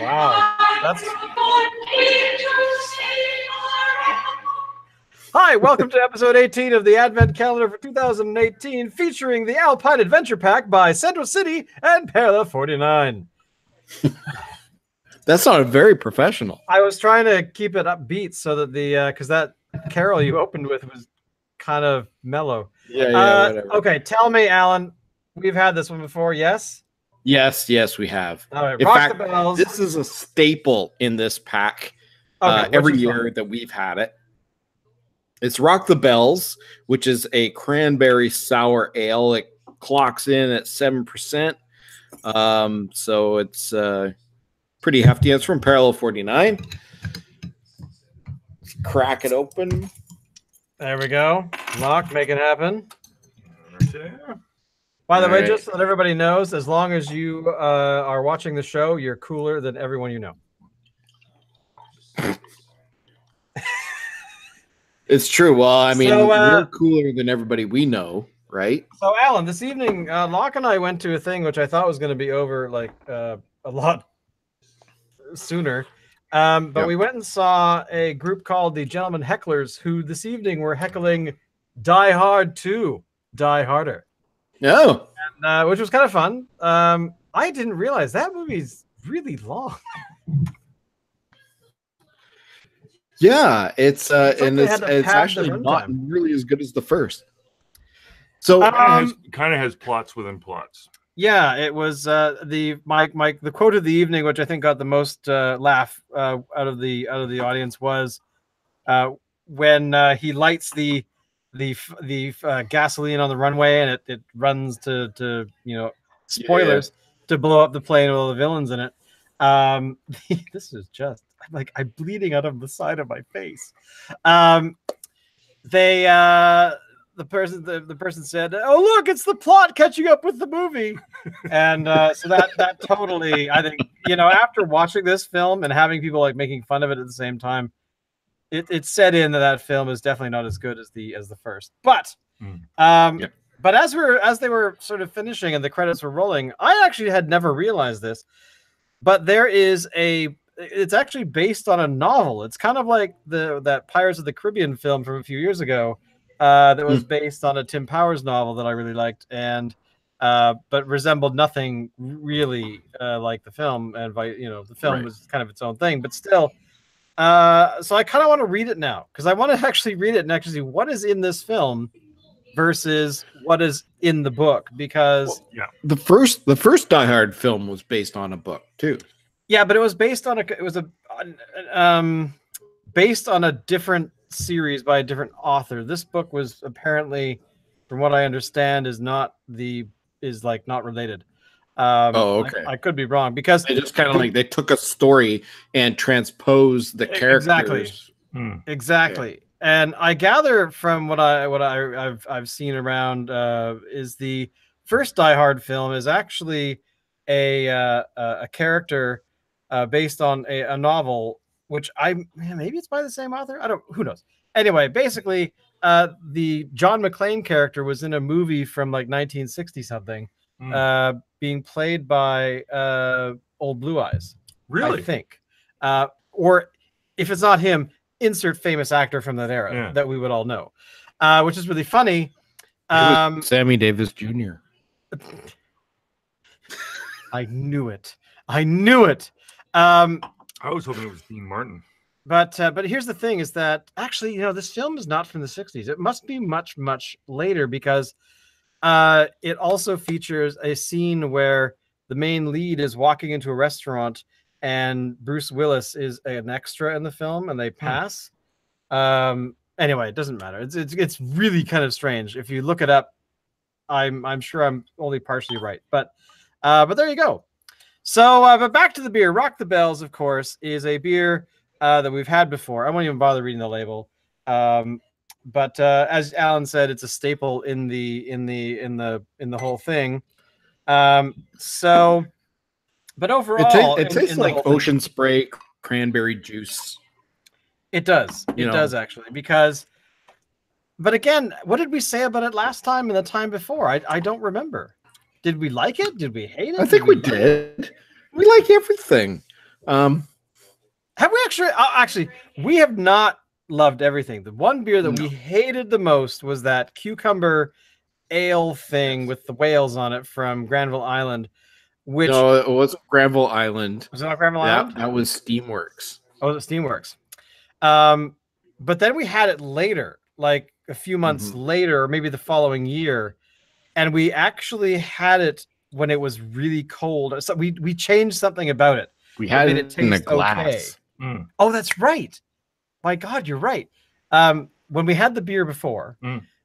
Wow. Hi, welcome to episode 18 of the Advent Calendar for 2018, featuring the Alpine Adventure Pack by Central City and Perla 49. That sounded very professional. I was trying to keep it upbeat so that because that carol you opened with was kind of mellow. Yeah, whatever. Okay, tell me, Alan, we've had this one before, yes? Yes, we have. All right, in Rock fact, the Bells. this is a staple in this pack every year that we've had it. It's Rock the Bells, which is a Cranberry Sour Ale. It clocks in at 7%. So it's pretty hefty. It's from Parallel 49. Let's crack it open. There we go. Lock, make it happen. By the way, just so that everybody knows, as long as you are watching the show, you're cooler than everyone you know. It's true. Well, I mean, we're cooler than everybody we know, right? So, Alan, this evening, Locke and I went to a thing which I thought was going to be over like a lot sooner. But we went and saw a group called the Gentlemen Hecklers, who this evening were heckling Die Hard 2, Die Harder. Oh. And, which was kind of fun. I didn't realize that movie's really long. Yeah, it's actually not really as good as the first. So kind of has plots within plots. Yeah, it was the quote of the evening, which I think got the most laugh out of the audience, was when he lights the gasoline on the runway and it runs to spoilers to blow up the plane with all the villains in it. This is just I'm bleeding out of the side of my face. The person said, "Oh, look, it's the plot catching up with the movie." And so that totally, I think, after watching this film and having people making fun of it at the same time, it set in that film is definitely not as good as the first. But but as they were sort of finishing and the credits were rolling, I actually had never realized this, but there is it's actually based on a novel. It's kind of like that Pirates of the Caribbean film from a few years ago that was based on a Tim Powers novel that I really liked, and but resembled nothing really like the film. And the film was kind of its own thing, but still. So I kind of want to read it now because I want to actually read it and actually see what is in this film versus what is in the book, because the first Die Hard film was based on a book too. Yeah, but it was based on based on a different series by a different author. This book was apparently, from what I understand, is not related. Okay. I could be wrong because they just kind of they took a story and transposed the characters. Exactly. Yeah. And I gather from what I've seen around is the first Die Hard film is actually a character based on a novel, which maybe it's by the same author. Who knows? Anyway, basically, the John McClane character was in a movie from 1960 something, being played by Old Blue Eyes. Really? I think, or if it's not him, insert famous actor from that era that we would all know, which is really funny. Sammy Davis Jr. I knew it. I was hoping it was Dean Martin. But here's the thing: is that actually, this film is not from the 60s. It must be much, much later, because it also features a scene where the main lead is walking into a restaurant and Bruce Willis is an extra in the film, and they pass. Anyway, it doesn't matter. It's really kind of strange. If you look it up, I'm sure I'm only partially right, but there you go. So, but back to the beer. Rock the Bells, of course, is a beer that we've had before. I won't even bother reading the label. But as Alan said, it's a staple in the whole thing. So, but overall, it tastes like ocean spray cranberry juice. It does. It does actually, because. But again, what did we say about it last time and the time before? I don't remember. Did we like it? Did we hate it? I think we did. We like everything. Have we actually we have not loved everything. The one beer that we hated the most was that cucumber ale thing with the whales on it from Granville Island. Which no, it was Granville Island. Was it not Granville Island? That was Steamworks. Oh, it was Steamworks. But then we had it later, like a few months later, or maybe the following year, and we actually had it when it was really cold. So we changed something about it. We had it in a glass. Okay. Oh, that's right. My God, you're right. When we had the beer before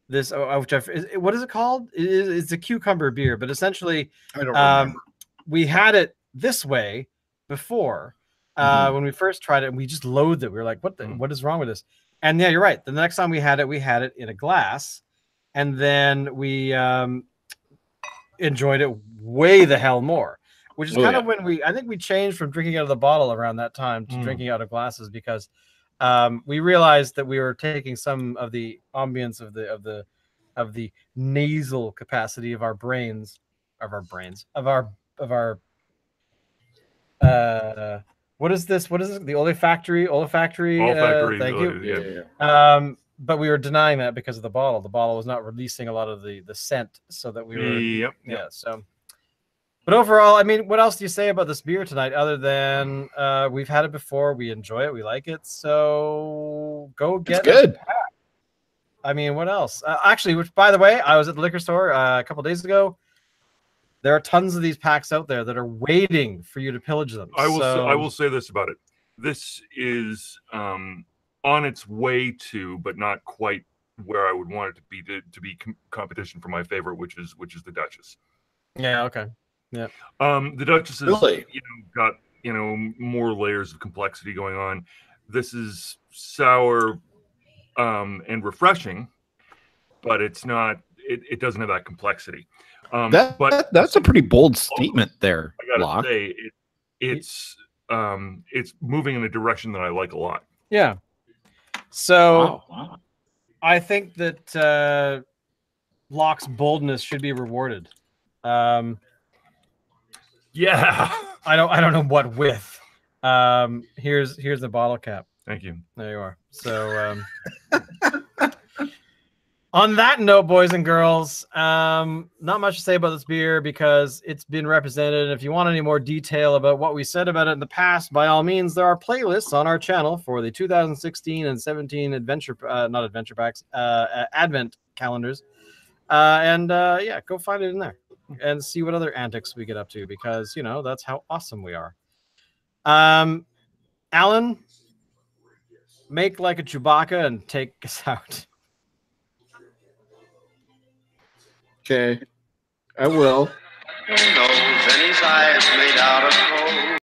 this, what is it called? It's a cucumber beer, but essentially, I don't remember. We had it this way before when we first tried it, and we just loathed it. We were like, what is wrong with this? And yeah, you're right. The next time we had it in a glass, and then we enjoyed it way the hell more. Which is kind of when I think we changed from drinking out of the bottle around that time to drinking out of glasses, because we realized that we were taking some of the ambience of the nasal capacity of our brains, of our what is this? What is it? The olfactory. Thank you. Yeah. But we were denying that because of the bottle. The bottle was not releasing a lot of the scent, so that we were so. But overall, I mean, what else do you say about this beer tonight other than we've had it before, we enjoy it, we like it, so go get it. I mean, what else? Actually, which, by the way, I was at the liquor store a couple days ago. There are tons of these packs out there that are waiting for you to pillage them. I will say this about it. This is on its way to, but not quite where I would want it to be competition for my favorite, which is the Duchess. Yeah. Okay. Yeah. The Duchess is really? Got more layers of complexity going on. This is sour and refreshing, but it's not. It doesn't have that complexity. But that's a pretty bold statement there. I gotta say, it's moving in a direction that I like a lot. Yeah. So I think that Locke's boldness should be rewarded. Yeah. I don't know what with. Here's the bottle cap. Thank you. There you are. So on that note, boys and girls, not much to say about this beer because it's been represented. If you want any more detail about what we said about it in the past, by all means, there are playlists on our channel for the 2016 and 17 Advent calendars. Yeah, go find it in there and see what other antics we get up to, because that's how awesome we are. Alan, make like a Chewbacca and take us out. Okay, I will. Nose and his eyes made out of gold.